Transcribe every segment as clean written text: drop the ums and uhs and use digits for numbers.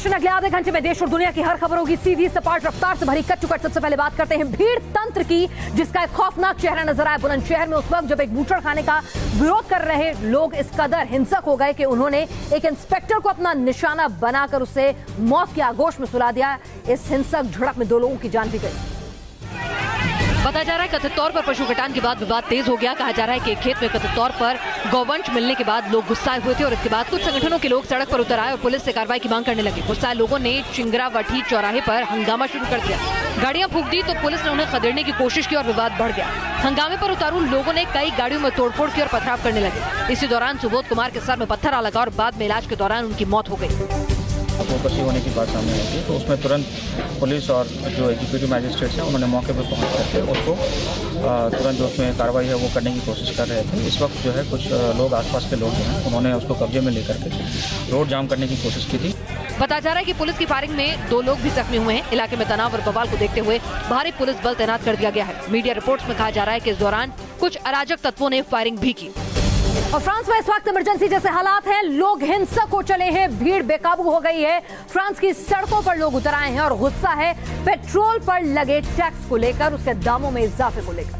Nation अगले आधे घंटे में देश और दुनिया की हर खबर होगी सीधी सपाट रफ्तार से भरी कट टू कट। सबसे पहले बात करते हैं भीड़ तंत्र की, जिसका एक खौफनाक चेहरा नजर आया बुलंदशहर में उस वक्त जब एक बूचड़ खाने का विरोध कर रहे लोग इस कदर हिंसक हो गए कि उन्होंने एक इंस्पेक्टर को अपना निशाना बनाकर उसे मौत के आगोश में सुला दिया। इस हिंसक झड़प में 2 लोगों की जान भी गई। बताया जा रहा है कथित तौर पर पशु कटान के बाद विवाद तेज हो गया। कहा जा रहा है कि एक खेत में कथित तौर पर गौवंश मिलने के बाद लोग गुस्साए हुए थे और इसके बाद कुछ संगठनों के लोग सड़क पर उतर आए और पुलिस से कार्रवाई की मांग करने लगे। गुस्साए लोगों ने चिंगरावठी चौराहे पर हंगामा शुरू कर दिया। गाड़ियां फूंक दी तो पुलिस ने उन्हें खदेड़ने की कोशिश की और विवाद बढ़ गया। हंगामे पर उतारू लोगों ने कई गाड़ियों में तोड़फोड़ की और पथराव करने लगे। इसी दौरान सुबोध कुमार के सर में पत्थर आ लगा और बाद में इलाज के दौरान उनकी मौत हो गई। अपोपसी होने की बात सामने आई थी तो उसमें तुरंत पुलिस और जो एग्जीक्यूटिव मैजिस्ट्रेट्स हैं उन्होंने मौके पर पहुंच करके उसको तुरंत जो उसमें कार्रवाई है वो करने की कोशिश कर रहे थे। इस वक्त जो है कुछ लोग आसपास के लोग हैं उन्होंने उसको कब्जे में लेकर के रोड जाम करने की कोशिश की थी। बताया जा रहा है कि पुलिस की फायरिंग में 2 लोग भी जख्मी हुए हैं। इलाके में तनाव और बवाल को देखते हुए भारी पुलिस बल तैनात कर दिया गया है। मीडिया रिपोर्ट्स में कहा जा रहा है कि इस दौरान कुछ अराजक तत्वों ने फायरिंग भी की। और फ्रांस में इस वक्त इमरजेंसी जैसे हालात हैं, लोग हिंसक हो चले हैं, भीड़ बेकाबू हो गई है। फ्रांस की सड़कों पर लोग उतर आए हैं और गुस्सा है पेट्रोल पर लगे टैक्स को लेकर, उसके दामों में इजाफे को लेकर।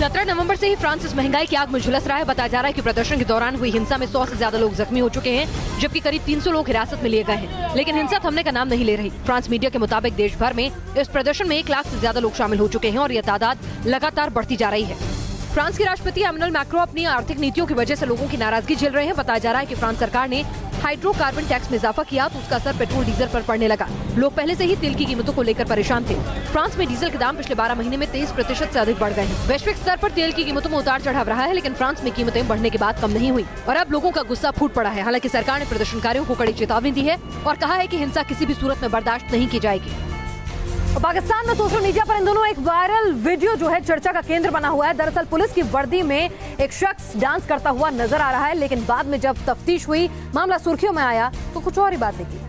17 नवंबर से ही फ्रांस इस महंगाई की आग में झुलस रहा है। बताया जा रहा है कि प्रदर्शन के दौरान हुई हिंसा में 100 से ज्यादा लोग जख्मी हो चुके हैं, जबकि करीब 300 लोग हिरासत में लिए गए हैं। लेकिन हिंसा थमने का नाम नहीं ले रही। फ्रांस मीडिया के मुताबिक देश भर में इस प्रदर्शन में 1 लाख से ज्यादा लोग शामिल हो चुके हैं और यह तादाद लगातार बढ़ती जा रही है। फ्रांस के राष्ट्रपति एमैनुअल मैक्रों अपनी आर्थिक नीतियों की वजह से लोगों की नाराजगी झेल रहे हैं। बताया जा रहा है कि फ्रांस सरकार ने हाइड्रोकार्बन टैक्स में इजाफा किया तो उसका असर पेट्रोल डीजल पर पड़ने लगा। लोग पहले से ही तेल की कीमतों को लेकर परेशान थे। फ्रांस में डीजल के दाम पिछले 12 महीने में 23% से अधिक बढ़ गए हैं। वैश्विक स्तर पर तेल की कीमतों में उतार चढ़ाव रहा है, लेकिन फ्रांस में कीमतें बढ़ने के बाद कम नहीं हुई और अब लोगों का गुस्सा फूट पड़ा है। हालांकि सरकार ने प्रदर्शनकारियों को कड़ी चेतावनी दी है और कहा है कि हिंसा किसी भी सूरत में बर्दाश्त नहीं की जाएगी। पाकिस्तान में सोशल मीडिया पर इन दोनों एक वायरल वीडियो जो है चर्चा का केंद्र बना हुआ है। दरअसल पुलिस की वर्दी में एक शख्स डांस करता हुआ नजर आ रहा है, लेकिन बाद में जब तफ्तीश हुई, मामला सुर्खियों में आया तो कुछ और ही बात निकली।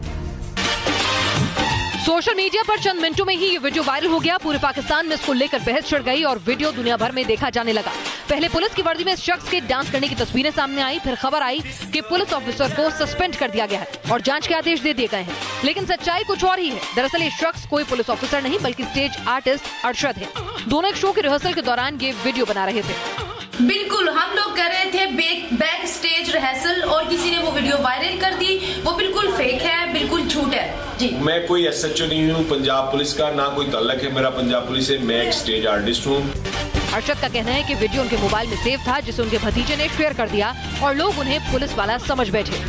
सोशल मीडिया पर चंद मिनटों में ही ये वीडियो वायरल हो गया। पूरे पाकिस्तान में इसको लेकर बहस छिड़ गई और वीडियो दुनिया भर में देखा जाने लगा। पहले पुलिस की वर्दी में इस शख्स के डांस करने की तस्वीरें सामने आई, फिर खबर आई कि पुलिस ऑफिसर को सस्पेंड कर दिया गया है और जांच के आदेश दे दिए गए हैं। लेकिन सच्चाई कुछ और ही है। दरअसल ये शख्स कोई पुलिस ऑफिसर नहीं बल्कि स्टेज आर्टिस्ट अरशद है। दोनों एक शो के रिहर्सल के दौरान ये वीडियो बना रहे थे। बिल्कुल, हम लोग कर रहे थे बैक स्टेज रिहर्सल और किसी ने वो वीडियो वायरल कर दी। वो बिल्कुल फेक है, बिल्कुल झूठ है जी। मैं कोई एसएचओ नहीं हूँ पंजाब पुलिस का, ना कोई ताल्लुक है मेरा पंजाब पुलिस से। मैं एक स्टेज आर्टिस्ट हूँ। अरशद का कहना है कि वीडियो उनके मोबाइल में सेव था, जिसे उनके भतीजे ने शेयर कर दिया और लोग उन्हें पुलिस वाला समझ बैठे।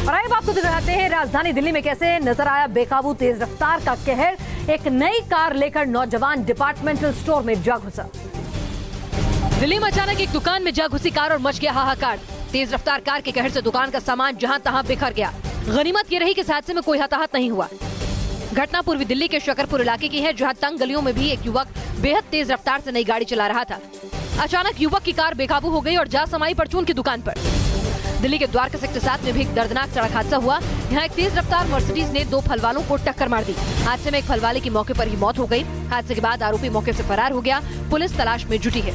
और आइए आपको दिखाते हैं राजधानी दिल्ली में कैसे नजर आया बेकाबू तेज रफ्तार का कहर। एक नई कार लेकर नौजवान डिपार्टमेंटल स्टोर में जा घुसा। दिल्ली में अचानक एक दुकान में जा घुसी कार और मच गया हाहाकार। तेज रफ्तार कार के कहर से दुकान का सामान जहां तहां बिखर गया। गनीमत ये रही कि इस हादसे में कोई हताहत नहीं हुआ। घटना पूर्वी दिल्ली के शकरपुर इलाके की है, जहां तंग गलियों में भी एक युवक बेहद तेज रफ्तार से नई गाड़ी चला रहा था। अचानक युवक की कार बेकाबू हो गई और जा समाई परचून की दुकान पर। दिल्ली के द्वारका सेक्टर 7 में भी एक दर्दनाक सड़क हादसा हुआ। यहाँ एक तेज रफ्तार मर्सिडीज ने 2 फलवालों को टक्कर मार दी। हादसे में एक फलवाले की मौके पर ही मौत हो गई। हादसे के बाद आरोपी मौके से फरार हो गया। पुलिस तलाश में जुटी है।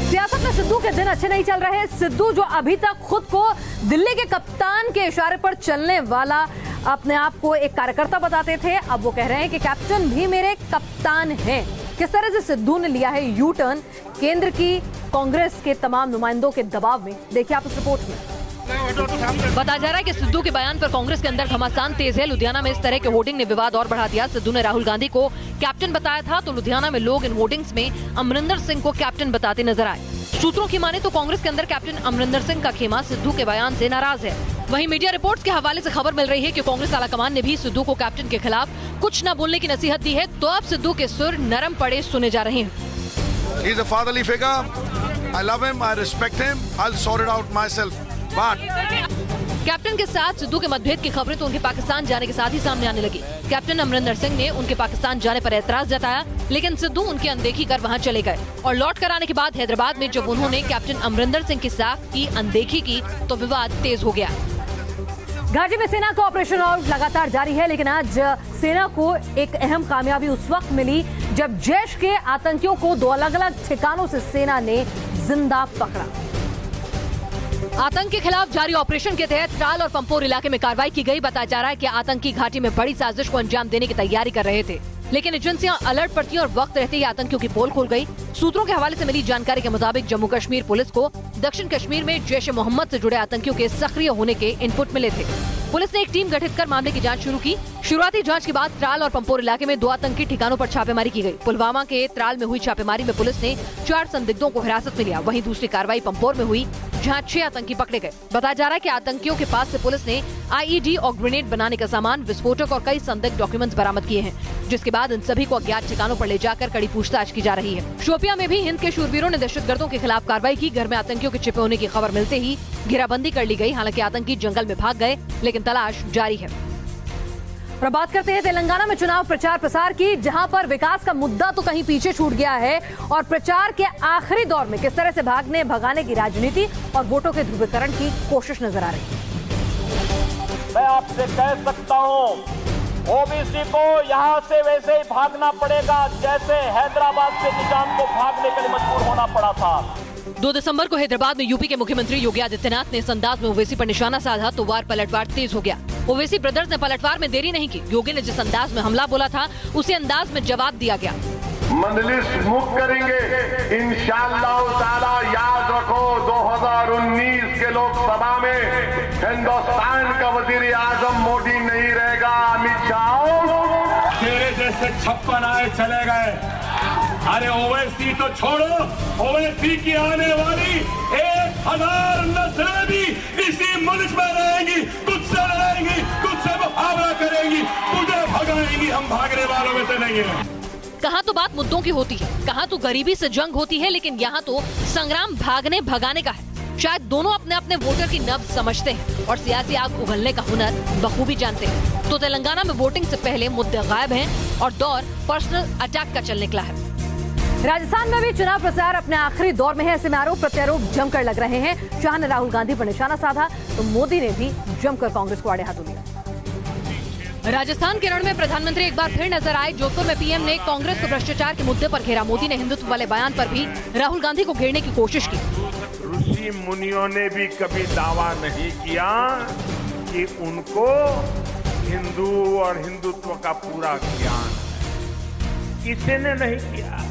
सियासत में सिद्धू के दिन अच्छे नहीं चल रहे। सिद्धू जो अभी तक खुद को दिल्ली के कप्तान के इशारे पर चलने वाला अपने आप को एक कार्यकर्ता बताते थे, अब वो कह रहे हैं कि कैप्टन भी मेरे कप्तान हैं। किस तरह से सिद्धू ने लिया है यू टर्न केंद्र की कांग्रेस के तमाम नुमाइंदों के दबाव में, देखिए आप इस रिपोर्ट में। बताया जा रहा है कि सिद्धू के बयान पर कांग्रेस के अंदर घमासान तेज है। लुधियाना में इस तरह के होर्डिंग ने विवाद और बढ़ा दिया। सिद्धू ने राहुल गांधी को कैप्टन बताया था तो लुधियाना में लोग इन होर्डिंग्स में अमरिंदर सिंह को कैप्टन बताते नजर आए। सूत्रों की माने तो कांग्रेस के अंदर कैप्टन अमरिंदर सिंह का खेमा सिद्धू के बयान से नाराज है। वहीं मीडिया रिपोर्ट्स के हवाले से खबर मिल रही है कि कांग्रेस आलाकमान ने भी सिद्धू को कैप्टन के खिलाफ कुछ न बोलने की नसीहत दी है, तो अब सिद्धू के सुर नरम पड़े सुने जा रहे हैं। He is a fatherly figure. I love him. I respect him. I'll sort it out myself. But captain के साथ सिद्धू के मतभेद की खबरें तो उनके पाकिस्तान जाने के साथ ही सामने आने लगी। कैप्टन अमरिंदर सिंह ने उनके पाकिस्तान जाने पर एतराज जताया, लेकिन सिद्धू उनकी अनदेखी कर वहां चले गए और लौट कर आने के बाद हैदराबाद में जब उन्होंने कैप्टन अमरिंदर सिंह की साख की अनदेखी की तो विवाद तेज हो गया। घाटी में सेना का ऑपरेशन और लगातार जारी है, लेकिन आज सेना को एक अहम कामयाबी उस वक्त मिली जब जैश के आतंकियों को 2 अलग अलग ठिकानों से सेना ने जिंदा पकड़ा। आतंक के खिलाफ जारी ऑपरेशन के तहत त्राल और पंपोर इलाके में कार्रवाई की गई। बताया जा रहा है कि आतंकी घाटी में बड़ी साजिश को अंजाम देने की तैयारी कर रहे थे, लेकिन एजेंसियां अलर्ट पर थीं और वक्त रहते ही आतंकियों की पोल खुल गई। सूत्रों के हवाले से मिली जानकारी के मुताबिक जम्मू कश्मीर पुलिस को दक्षिण कश्मीर में जैश-ए-मोहम्मद से जुड़े आतंकियों के सक्रिय होने के इनपुट मिले थे। पुलिस ने एक टीम गठित कर मामले की जांच शुरू की। शुरुआती जांच के बाद त्राल और पंपोर इलाके में 2 आतंकी ठिकानों पर छापेमारी की गई। पुलवामा के त्राल में हुई छापेमारी में पुलिस ने 4 संदिग्धों को हिरासत में लिया। वहीं दूसरी कार्रवाई पंपोर में हुई, जहां 6 आतंकी पकड़े गए। बताया जा रहा है कि आतंकियों के पास से पुलिस ने आईईडी और ग्रेनेड बनाने का सामान, विस्फोटक और कई संदिग्ध डॉक्यूमेंट्स बरामद किए हैं, जिसके बाद इन सभी को अज्ञात ठिकानों पर ले जाकर कड़ी पूछताछ की जा रही है। शोपियां में भी हिंद के शूरवीरों ने दहशतगर्दों के खिलाफ कार्रवाई की। घर में आतंकियों के छिपे होने की खबर मिलते ही घेराबंदी कर ली गई। हालांकि आतंकी जंगल में भाग गए, लेकिन तलाश जारी है। और बात करते हैं तेलंगाना में चुनाव प्रचार प्रसार की, जहां पर विकास का मुद्दा तो कहीं पीछे छूट गया है और प्रचार के आखिरी दौर में किस तरह से भागने भगाने की राजनीति और वोटों के ध्रुवीकरण की कोशिश नजर आ रही है। मैं आपसे कह सकता हूं, ओबीसी को यहां से वैसे ही भागना पड़ेगा जैसे हैदराबाद से निजाम को भागने के लिए मजबूर होना पड़ा था। 2 दिसंबर को हैदराबाद में यूपी के मुख्यमंत्री योगी आदित्यनाथ ने इस अंदाज में ओवैसी पर निशाना साधा तो वार पलटवार तेज हो गया। ओवैसी ब्रदर्स ने पलटवार में देरी नहीं की। योगी ने जिस अंदाज में हमला बोला था, उसी अंदाज में जवाब दिया गया। मजलिस मुक्त करेंगे इंशाअल्लाह ताला। याद रखो 2019 के लोकसभा में हिंदुस्तान का वजीर आजम मोदी नहीं रहेगा, अमित शाह। तेरे जैसे 56 आए चले गए, अरे ओवैसी तो छोड़ो, ओवैसी की आने वाली 1000 नस्लें भी इसी मुल्क में रहेंगी, तुझसे लड़ेंगी, तुझसे मुकाबला करेंगी, तुझे भगाएंगी। हम भागने वालों में से नहीं है। कहाँ तो बात मुद्दों की होती है, कहाँ तो गरीबी से जंग होती है, लेकिन यहाँ तो संग्राम भागने भगाने का है। शायद दोनों अपने अपने वोटर की नब्ज समझते हैं और सियासी आग उगलने का हुनर बखूबी जानते हैं। तो तेलंगाना में वोटिंग से पहले मुद्दे गायब हैं और दौर पर्सनल अटैक का चल निकला है। राजस्थान में भी चुनाव प्रचार अपने आखिरी दौर में है। ऐसे में आरोप प्रत्यारोप जमकर लग रहे हैं। शाह ने राहुल गांधी पर निशाना साधा तो मोदी ने भी जमकर कांग्रेस को आड़े हाथों लिया। राजस्थान के रण में प्रधानमंत्री एक बार फिर नजर आए। जोधपुर में पीएम ने कांग्रेस को भ्रष्टाचार के मुद्दे पर घेरा। मोदी ने हिंदुत्व वाले बयान पर भी राहुल गांधी को घेरने की कोशिश की। ऋषि मुनियों ने भी कभी दावा नहीं किया कि उनको हिंदू और हिंदुत्व का पूरा ज्ञान, किसी ने नहीं किया।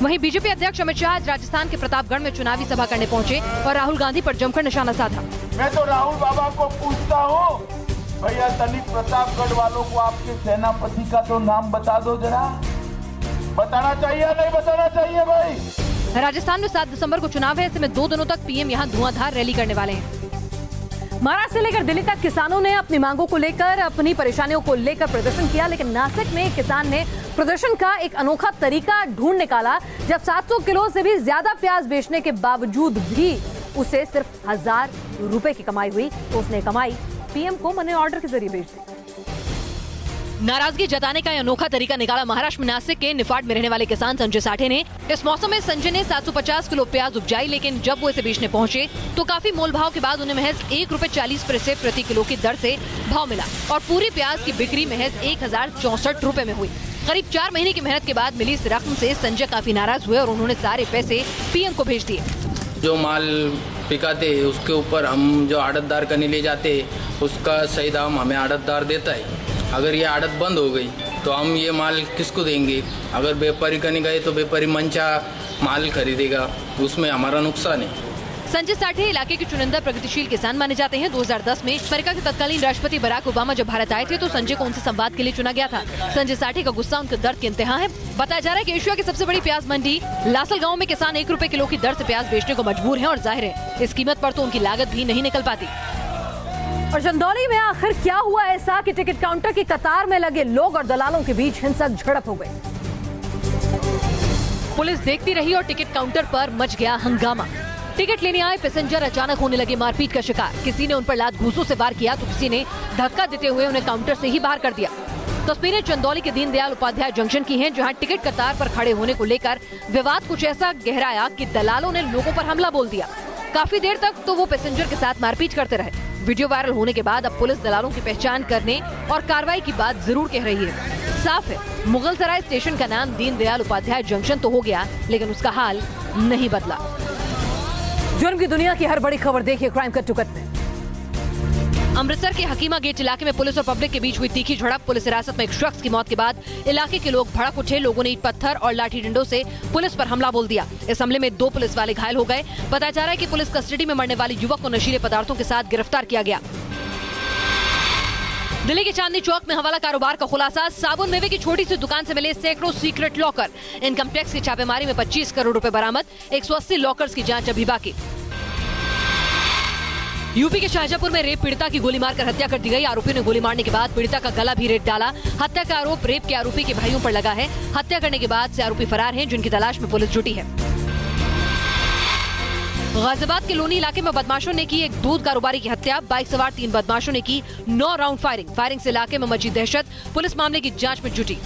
वहीं बीजेपी अध्यक्ष अमित शाह आज राजस्थान के प्रतापगढ़ में चुनावी सभा करने पहुंचे और राहुल गांधी पर जमकर निशाना साधा। मैं तो राहुल बाबा को पूछता हूँ, भैया तनिक प्रतापगढ़ वालों को आपके सेनापति का तो नाम बता दो जरा। बताना चाहिए नहीं बताना चाहिए भाई। राजस्थान में 7 दिसंबर को चुनाव है। ऐसे में 2 दिनों तक पीएम यहां धुआंधार रैली करने वाले हैं। महाराष्ट्र से लेकर दिल्ली तक किसानों ने अपनी मांगों को लेकर, अपनी परेशानियों को लेकर प्रदर्शन किया, लेकिन नासिक में किसान ने प्रदर्शन का एक अनोखा तरीका ढूंढ निकाला। जब 700 किलो से भी ज्यादा प्याज बेचने के बावजूद भी उसे सिर्फ 1000 रुपए की कमाई हुई, तो उसने कमाई पीएम को मनी ऑर्डर के जरिए बेच दी। नाराजगी जताने का यह अनोखा तरीका निकाला महाराष्ट्र में नासिक के निफाड में रहने वाले किसान संजय साठे ने। इस मौसम में संजय ने 750 किलो प्याज उपजाई, लेकिन जब वो इसे बेचने पहुंचे तो काफी मोलभाव के बाद उन्हें महज 1 रुपए 40 पैसे प्रति किलो की दर से भाव मिला और पूरी प्याज की बिक्री महज 1064 रुपए में हुई। करीब 4 महीने की मेहनत के बाद मिली इस रकम से संजय काफी नाराज हुए और उन्होंने सारे पैसे पीएम को भेज दिए। जो माल पिकाते उसके ऊपर हम जो आड़तदार करने ले जाते उसका सही दाम हमें आड़तदार देता है। अगर ये आड़त बंद हो गई तो हम ये माल किसको देंगे? अगर व्यापारी करने गए तो व्यापारी मंचा माल खरीदेगा, उसमें हमारा नुकसान है। संजय साठे इलाके के चुनिंदा प्रगतिशील किसान माने जाते हैं। 2010 में अमेरिका के तत्कालीन राष्ट्रपति बराक ओबामा जब भारत आए थे तो संजय को उनसे संवाद के लिए चुना गया था। संजय साठे का गुस्सा उनके दर्द के इंतहा है। बताया जा रहा है कि एशिया की सबसे बड़ी प्याज मंडी लासल गांव में किसान 1 रुपए किलो की दर से प्याज बेचने को मजबूर हैं और जाहिर है इस कीमत पर तो उनकी लागत भी नहीं निकल पाती। और चंदौली में आखिर क्या हुआ ऐसा कि टिकट काउंटर की कतार में लगे लोग और दलालों के बीच हिंसक झड़प हो गई। पुलिस देखती रही और टिकट काउंटर पर मच गया हंगामा। टिकट लेने आए पैसेंजर अचानक होने लगे मारपीट का शिकार। किसी ने उन पर लात घूंसों से वार किया तो किसी ने धक्का देते हुए उन्हें काउंटर से ही बाहर कर दिया। तस्वीरें चंदौली के दीनदयाल उपाध्याय जंक्शन की हैं, जहां टिकट कतार पर खड़े होने को लेकर विवाद कुछ ऐसा गहराया कि दलालों ने लोगों पर हमला बोल दिया। काफी देर तक तो वो पैसेंजर के साथ मारपीट करते रहे। वीडियो वायरल होने के बाद अब पुलिस दलालों की पहचान करने और कार्रवाई की बात जरूर कह रही है। साफ है मुगलसराय स्टेशन का नाम दीनदयाल उपाध्याय जंक्शन तो हो गया, लेकिन उसका हाल नहीं बदला। जुर्म की दुनिया की हर बड़ी खबर देखिए क्राइम कट टू कट में। अमृतसर के हकीमा गेट इलाके में पुलिस और पब्लिक के बीच हुई तीखी झड़प। पुलिस हिरासत में एक शख्स की मौत के बाद इलाके के लोग भड़क उठे। लोगों ने ईंट पत्थर और लाठी डंडों से पुलिस पर हमला बोल दिया। इस हमले में 2 पुलिस वाले घायल हो गए। बताया जा रहा है कि पुलिस कस्टडी में मरने वाले युवक को नशीले पदार्थों के साथ गिरफ्तार किया गया। दिल्ली के चांदनी चौक में हवाला कारोबार का खुलासा। साबुन मेवे की छोटी सी दुकान से मिले सैकड़ों सीक्रेट लॉकर। इनकम टैक्स की छापेमारी में 25 करोड़ रुपए बरामद। 180 लॉकर्स की जांच अभी बाकी। यूपी के शाहजहांपुर में रेप पीड़िता की गोली मारकर हत्या कर दी गई। आरोपी ने गोली मारने के बाद पीड़िता का गला भी रेत डाला। हत्या का आरोप रेप के आरोपी के भाइयों पर लगा है। हत्या करने के बाद से आरोपी फरार हैं, जिनकी तलाश में पुलिस जुटी है। गाजियाबाद के लोनी इलाके में बदमाशों ने की एक दूध कारोबारी की हत्या। बाइक सवार 3 बदमाशों ने की 9 राउंड फायरिंग से इलाके में मची दहशत। पुलिस मामले की जांच में जुटी।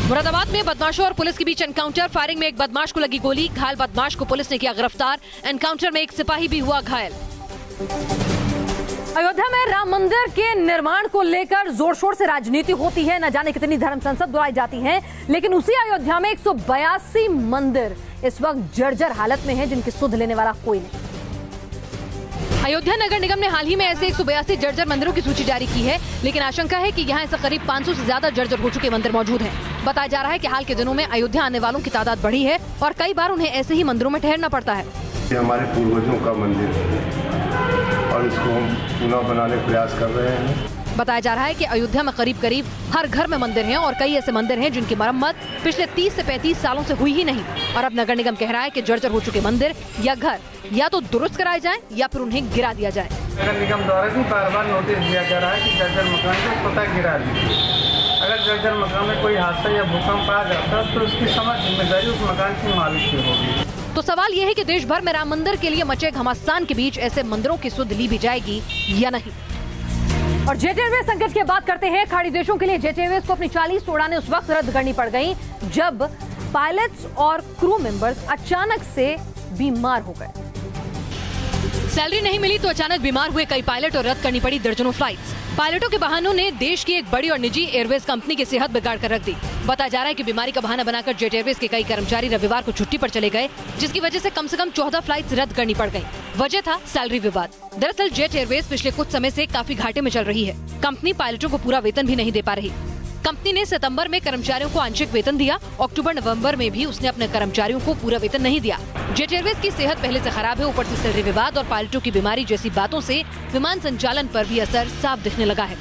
मुरादाबाद में बदमाशों और पुलिस के बीच एनकाउंटर। फायरिंग में एक बदमाश को लगी गोली। घायल बदमाश को पुलिस ने किया गिरफ्तार। एनकाउंटर में एक सिपाही भी हुआ घायल। अयोध्या में राम मंदिर के निर्माण को लेकर जोर शोर से राजनीति होती है। न जाने कितनी धर्म संसद बुलाई जाती है, लेकिन उसी अयोध्या में 182 मंदिर इस वक्त जर्जर हालत में हैं, जिनकी सुध लेने वाला कोई नहीं। अयोध्या नगर निगम ने हाल ही में ऐसे 182 जर्जर मंदिरों की सूची जारी की है, लेकिन आशंका है कि यहाँ ऐसा करीब 500 से ज्यादा जर्जर हो चुके मंदिर मौजूद हैं। बताया जा रहा है कि हाल के दिनों में अयोध्या आने वालों की तादाद बढ़ी है और कई बार उन्हें ऐसे ही मंदिरों में ठहरना पड़ता है। ये हमारे पूर्वजों का मंदिर है और इसको हम पुनः बनाने का प्रयास कर रहे हैं। बताया जा रहा है कि अयोध्या में करीब हर घर में मंदिर हैं और कई ऐसे मंदिर हैं जिनकी मरम्मत पिछले 30 से 35 सालों से हुई ही नहीं। और अब नगर निगम कह रहा है कि जर्जर हो चुके मंदिर या घर या तो दुरुस्त कराए जाएं या फिर उन्हें गिरा दिया जाए। नगर निगम द्वारा भी बार-बार नोटिस दिया जा रहा है कि जर्जर मकान को स्वतः गिरा दीजिए। अगर जर्जर मकान में कोई हादसा या भूकंप आ जाता तो उसकी समस्त जिम्मेदारी उस मकान की मालिक की होगी। तो सवाल ये है कि देश भर में राम मंदिर के लिए मचे घमासान के बीच ऐसे मंदिरों की सुध ली भी जाएगी या नहीं। और जेट एयरवेज संकट की बात करते हैं। खाड़ी देशों के लिए जेट एयरवेज को अपनी 40 उड़ानें उस वक्त रद्द करनी पड़ गई जब पायलट्स और क्रू मेंबर्स अचानक से बीमार हो गए। सैलरी नहीं मिली तो अचानक बीमार हुए कई पायलट और रद्द करनी पड़ी दर्जनों फ्लाइट्स। पायलटों के बहानों ने देश की एक बड़ी और निजी एयरवेज कंपनी की सेहत बिगाड़ कर रख दी। बताया जा रहा है कि बीमारी का बहाना बनाकर जेट एयरवेज के कई कर्मचारी रविवार को छुट्टी पर चले गए, जिसकी वजह से कम 14 फ्लाइट्स रद्द करनी पड़ गयी। वजह था सैलरी विवाद। दरअसल जेट एयरवेज पिछले कुछ समय से काफी घाटे में चल रही है। कंपनी पायलटों को पूरा वेतन भी नहीं दे पा रही। कंपनी ने सितंबर में कर्मचारियों को आंशिक वेतन दिया। अक्टूबर नवंबर में भी उसने अपने कर्मचारियों को पूरा वेतन नहीं दिया। जेट एयरवेज की सेहत पहले से खराब है, ऊपर से सैलरी विवाद और पायलटों की बीमारी जैसी बातों से विमान संचालन पर भी असर साफ दिखने लगा है।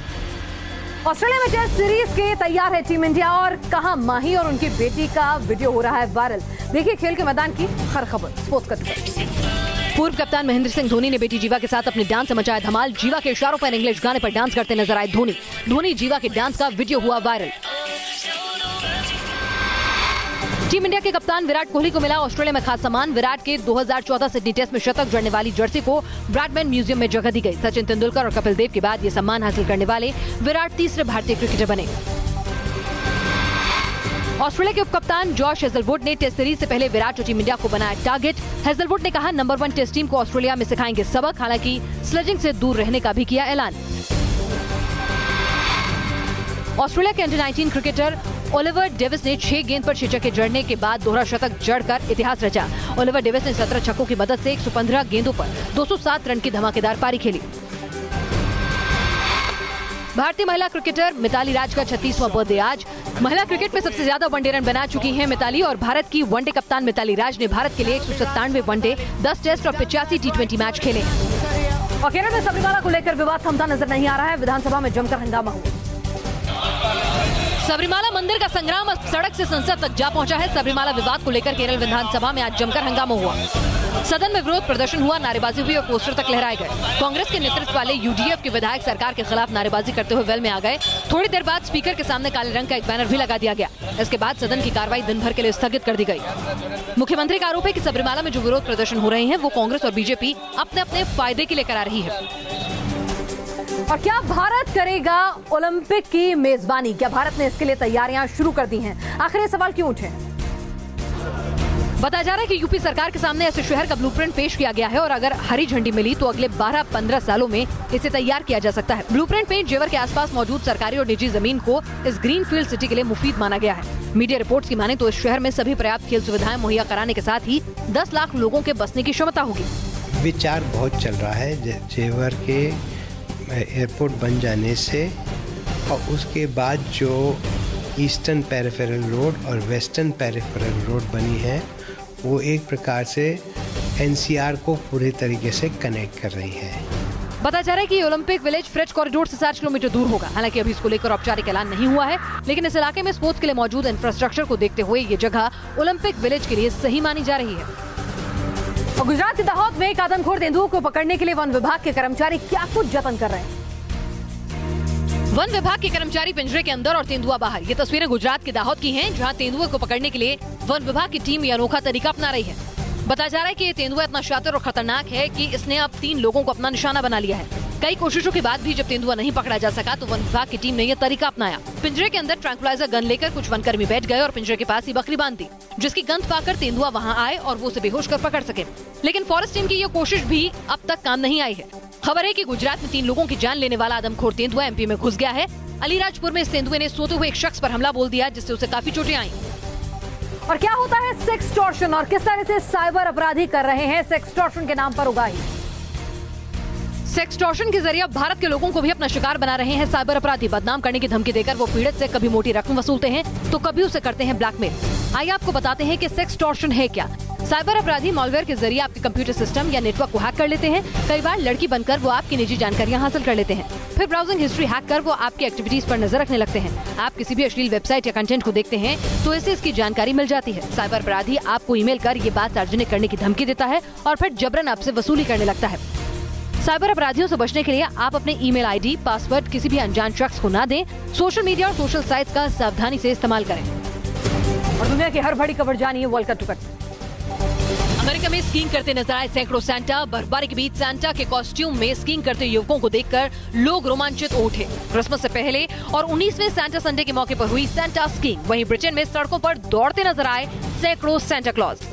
ऑस्ट्रेलिया में टेस्ट सीरीज के तैयार है टीम इंडिया और कहां माही और उनकी बेटी का वीडियो हो रहा है वायरल। देखिए खेल के मैदान की हर खबर स्पोर्ट्स का। पूर्व कप्तान महेंद्र सिंह धोनी ने बेटी जीवा के साथ अपने डांस से मचाया धमाल। जीवा के इशारों पर इंग्लिश गाने पर डांस करते नजर आए धोनी जीवा के डांस का वीडियो हुआ वायरल। टीम इंडिया के कप्तान विराट कोहली को मिला ऑस्ट्रेलिया में खास सम्मान। विराट के 2014 सिडनी टेस्ट में शतक जड़ने वाली जर्सी को ब्रैडमैन म्यूजियम में जगह दी गई। सचिन तेंदुलकर और कपिल देव के बाद ये सम्मान हासिल करने वाले विराट तीसरे भारतीय क्रिकेटर बने। ऑस्ट्रेलिया के उप कप्तान जॉश हेजलवुड ने टेस्ट सीरीज से पहले विराट और टीम इंडिया को बनाया टारगेट। हेजलवुड ने कहा नंबर 1 टेस्ट टीम को ऑस्ट्रेलिया में सिखाएंगे सबक। हालांकि स्लेजिंग से दूर रहने का भी किया ऐलान। ऑस्ट्रेलिया के अंडर 19 क्रिकेटर ओलिवर डेविस ने 6 गेंद पर 6 छक्के जड़ने के बाद दोहरा शतक जड़कर इतिहास रचा। ओलिवर डेविस ने 17 छक्कों की मदद से 115 गेंदों पर 207 रन की धमाकेदार पारी खेली। भारतीय महिला क्रिकेटर मिताली राज का 36वां बर्थडे आज। महिला क्रिकेट में सबसे ज्यादा वनडे रन बना चुकी हैं मिताली और भारत की वनडे कप्तान मिताली राज ने भारत के लिए 197 वनडे, 10 टेस्ट और 85 T20 मैच खेले। और केरल में सबरीमाला को लेकर विवाद थमता नजर नहीं आ रहा है। विधानसभा में जमकर हंगामा हुआ। सबरीमाला मंदिर का संग्राम अब सड़क से संसद तक जा पहुंचा है। सबरीमाला विवाद को लेकर केरल विधानसभा में आज जमकर हंगामा हुआ। सदन में विरोध प्रदर्शन हुआ, नारेबाजी हुई और पोस्टर तक लहराए गए। कांग्रेस के नेतृत्व वाले यूडीएफ के विधायक सरकार के खिलाफ नारेबाजी करते हुए वेल में आ गए। थोड़ी देर बाद स्पीकर के सामने काले रंग का एक बैनर भी लगा दिया गया। इसके बाद सदन की कार्रवाई दिन भर के लिए स्थगित कर दी गई। मुख्यमंत्री का आरोप है कि सबरीमाला में जो विरोध प्रदर्शन हो रहे हैं वो कांग्रेस और बीजेपी अपने अपने फायदे के लिए करा रही है। और क्या भारत करेगा ओलंपिक की मेजबानी? क्या भारत ने इसके लिए तैयारियां शुरू कर दी हैं? आखिर ये सवाल क्यों उठे? बताया जा रहा है कि यूपी सरकार के सामने ऐसे शहर का ब्लूप्रिंट पेश किया गया है और अगर हरी झंडी मिली तो अगले 12-15 सालों में इसे तैयार किया जा सकता है। ब्लूप्रिंट में जेवर के आसपास मौजूद सरकारी और निजी जमीन को इस ग्रीनफील्ड सिटी के लिए मुफीद माना गया है। मीडिया रिपोर्ट्स की माने तो इस शहर में सभी पर्याप्त खेल सुविधाएं मुहैया कराने के साथ ही 10 लाख लोगों के बसने की क्षमता होगी। विचार बहुत चल रहा है जेवर के एयरपोर्ट बन जाने से, और उसके बाद जो ईस्टर्न पेरिफेरल रोड और वेस्टर्न पेरिफेरल रोड बनी है वो एक प्रकार से एनसीआर को पूरे तरीके से कनेक्ट कर रही है। बताया जा रहा है कि ओलंपिक विलेज फ्रेंच कॉरिडोर से 60 किलोमीटर दूर होगा। हालांकि अभी इसको लेकर औपचारिक ऐलान नहीं हुआ है, लेकिन इस इलाके में स्पोर्ट्स के लिए मौजूद इंफ्रास्ट्रक्चर को देखते हुए ये जगह ओलंपिक विलेज के लिए सही मानी जा रही है। और गुजरात के दाहोद में एक आदमखोर तेंदुओं को पकड़ने के लिए वन विभाग के कर्मचारी क्या कुछ जतन कर रहे हैं। वन विभाग के कर्मचारी पिंजरे के अंदर और तेंदुआ बाहर। ये तस्वीरें गुजरात के दाहोद की हैं, जहां तेंदुए को पकड़ने के लिए वन विभाग की टीम ये अनोखा तरीका अपना रही है। बताया जा रहा है कि ये तेंदुआ इतना शातिर और खतरनाक है कि इसने अब 3 लोगों को अपना निशाना बना लिया है। कई कोशिशों के बाद भी जब तेंदुआ नहीं पकड़ा जा सका तो वन विभाग की टीम ने यह तरीका अपनाया। पिंजरे के अंदर ट्रैंक्विलाइजर गन लेकर कुछ वनकर्मी बैठ गए और पिंजरे के पास ही बकरी बांध दी, जिसकी गंध पाकर तेंदुआ वहां आए और वो उसे बेहोश कर पकड़ सके। लेकिन फॉरेस्ट टीम की ये कोशिश भी अब तक काम नहीं आई है। खबर है कि गुजरात में 3 लोगों की जान लेने वाला आदमखोर तेंदुआ एमपी में घुस गया है। अलीराजपुर में इस तेंदुए ने सोते हुए एक शख्स पर हमला बोल दिया, जिससे उसे काफी चोटें आई। और क्या होता है सेक्सटॉर्शन और किस तरह से साइबर अपराधी कर रहे हैं सेक्सटॉर्शन के नाम पर उगाही। सेक्सटॉर्शन के जरिए भारत के लोगों को भी अपना शिकार बना रहे हैं साइबर अपराधी। बदनाम करने की धमकी देकर वो पीड़ित से कभी मोटी रकम वसूलते हैं तो कभी उसे करते हैं ब्लैकमेल। आइए आपको बताते हैं कि सेक्सटॉर्शन है क्या। साइबर अपराधी मॉलवेयर के जरिए आपके कंप्यूटर सिस्टम या नेटवर्क को हैक कर लेते हैं। कई बार लड़की बनकर वो आपकी निजी जानकारियां हासिल कर लेते हैं, फिर ब्राउजिंग हिस्ट्री हैक कर वो आपकी एक्टिविटीज पर नजर रखने लगते हैं। आप किसी भी अश्लील वेबसाइट या कंटेंट को देखते हैं तो इससे इसकी जानकारी मिल जाती है। साइबर अपराधी आपको ईमेल कर ये बात सार्वजनिक करने की धमकी देता है और फिर जबरन आपसे वसूली करने लगता है। साइबर अपराधियों से बचने के लिए आप अपने ईमेल आईडी, पासवर्ड किसी भी अनजान शख्स को ना दें। सोशल मीडिया और सोशल साइट्स का सावधानी से इस्तेमाल करें। और दुनिया की हर बड़ी खबर जानिए वर्ल्ड कप टिकट। अमेरिका में स्कीइंग करते नजर आए सैकड़ों सैंटा। बर्फबारी के बीच सैंटा के कॉस्ट्यूम में स्कीइंग करते युवकों को देखकर लोग रोमांचित हो उठे। क्रिसमस से पहले और 19वें सैंटा संडे के मौके पर हुई सैंटा स्कीइंग। वहीं ब्रिटेन में सड़कों पर दौड़ते नजर आए सैकड़ों सैंटा क्लॉज।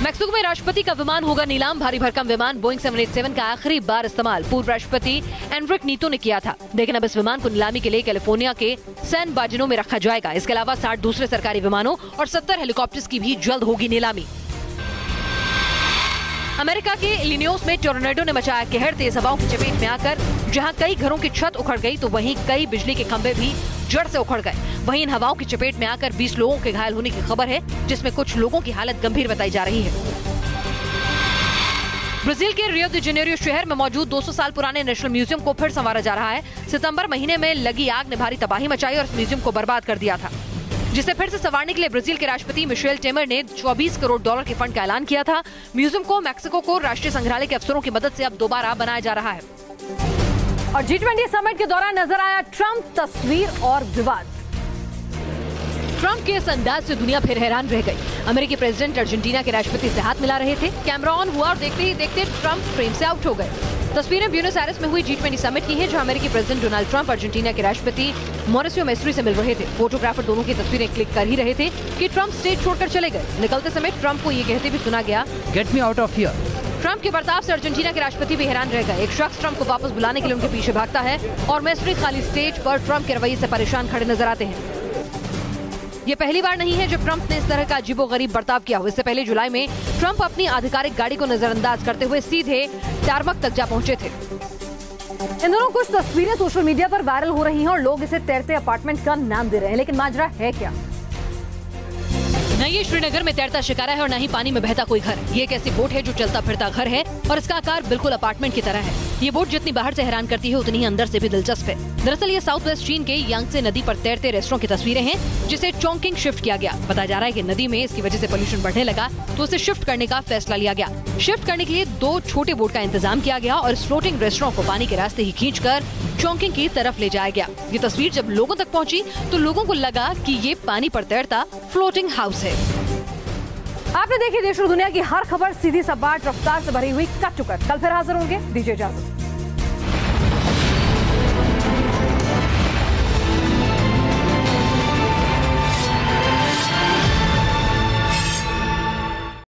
मैक्सिको में राष्ट्रपति का विमान होगा नीलाम। भारी भरकम विमान बोइंग 787 का आखिरी बार इस्तेमाल पूर्व राष्ट्रपति एनरिक नीतो ने किया था। लेकिन अब इस विमान को नीलामी के लिए कैलिफोर्निया के सैन बार्जिनो में रखा जाएगा। इसके अलावा 60 दूसरे सरकारी विमानों और 70 हेलीकॉप्टर्स की भी जल्द होगी नीलामी। अमेरिका के इलिनोइस में टोर्नेडो ने मचाया कहर। तेज हवाओं की चपेट में आकर जहां कई घरों की छत उखड़ गई तो वहीं कई बिजली के खंभे भी जड़ से उखड़ गए। वहीं इन हवाओं की चपेट में आकर 20 लोगों के घायल होने की खबर है, जिसमें कुछ लोगों की हालत गंभीर बताई जा रही है। ब्राजील के रियो डी जेनेरियो शहर में मौजूद 200 साल पुराने नेशनल म्यूजियम को फिर संवारा जा रहा है। सितंबर महीने में लगी आग ने भारी तबाही मचाई और इस म्यूजियम को बर्बाद कर दिया था, जिसे फिर से संवारने के लिए ब्राजील के राष्ट्रपति मिशेल टेमर ने $24 करोड़ के फंड का ऐलान किया था। म्यूजियम को मैक्सिको को राष्ट्रीय संग्रहालय के अफसरों की मदद से अब दोबारा बनाया जा रहा है। और G20 समिट के दौरान नजर आया ट्रंप, तस्वीर और विवाद। ट्रंप के इस अंदाज से दुनिया फिर हैरान रह गई। अमेरिकी प्रेसिडेंट अर्जेंटीना के राष्ट्रपति से हाथ मिला रहे थे। कैमरा ऑन हुआ और देखते ही देखते ट्रंप फ्रेम से आउट हो गए। तस्वीरें ब्यूनस आयर्स में हुई G20 समिट की हैं, जहां अमेरिकी प्रेसिडेंट डोनाल्ड ट्रंप अर्जेंटीना के राष्ट्रपति मॉरिसियो मेस्त्री से मिल रहे थे। फोटोग्राफर दोनों की तस्वीरें क्लिक कर ही रहे थे कि ट्रंप स्टेज छोड़कर चले गए। निकलते समय ट्रंप को ये कहते भी सुना गया, get me out of here. Trump के बर्ताव से अर्जेंटीना के राष्ट्रपति भी हैरान रह गए। एक शख्स ट्रंप को वापस बुलाने के लिए उनके पीछे भागता है और मेस्त्री खाली स्टेज पर ट्रंप के रवैये से परेशान खड़े नजर आते हैं। ये पहली बार नहीं है जब ट्रंप ने इस तरह का अजीबोगरीब बर्ताव किया हो। इससे पहले जुलाई में ट्रंप अपनी आधिकारिक गाड़ी को नजरअंदाज करते हुए सीधे टारमक तक जा पहुंचे थे। इन दोनों कुछ तस्वीरें सोशल मीडिया पर वायरल हो रही हैं और लोग इसे तैरते अपार्टमेंट का नाम दे रहे हैं, लेकिन माजरा है क्या? न ये श्रीनगर में तैरता शिकारा है और न ही पानी में बहता कोई घर। ये एक ऐसी बोट है जो चलता फिरता घर है और इसका आकार बिल्कुल अपार्टमेंट की तरह है। ये बोट जितनी बाहर से हैरान करती है उतनी ही अंदर से भी दिलचस्प है। दरअसल ये साउथ वेस्ट चीन के यांगत्से नदी पर तैरते रेस्टोरेंट की तस्वीरें हैं, जिसे चोंकिंग शिफ्ट किया गया। बताया जा रहा है कि नदी में इसकी वजह से पोल्यूशन बढ़ने लगा तो उसे शिफ्ट करने का फैसला लिया गया। शिफ्ट करने के लिए 2 छोटे बोट का इंतजाम किया गया और इस फ्लोटिंग रेस्टोरेंट को पानी के रास्ते ही खींचकर चोंकिंग की तरफ ले जाया गया। ये तस्वीर जब लोगों तक पहुंची तो लोगों को लगा कि ये पानी पर तैरता फ्लोटिंग हाउस है। आपने देखी देश और दुनिया की हर खबर सीधी सपाट रफ्तार से भरी हुई कट टू कट। कल फिर हाजिर होंगे, दीजिए इजाजत।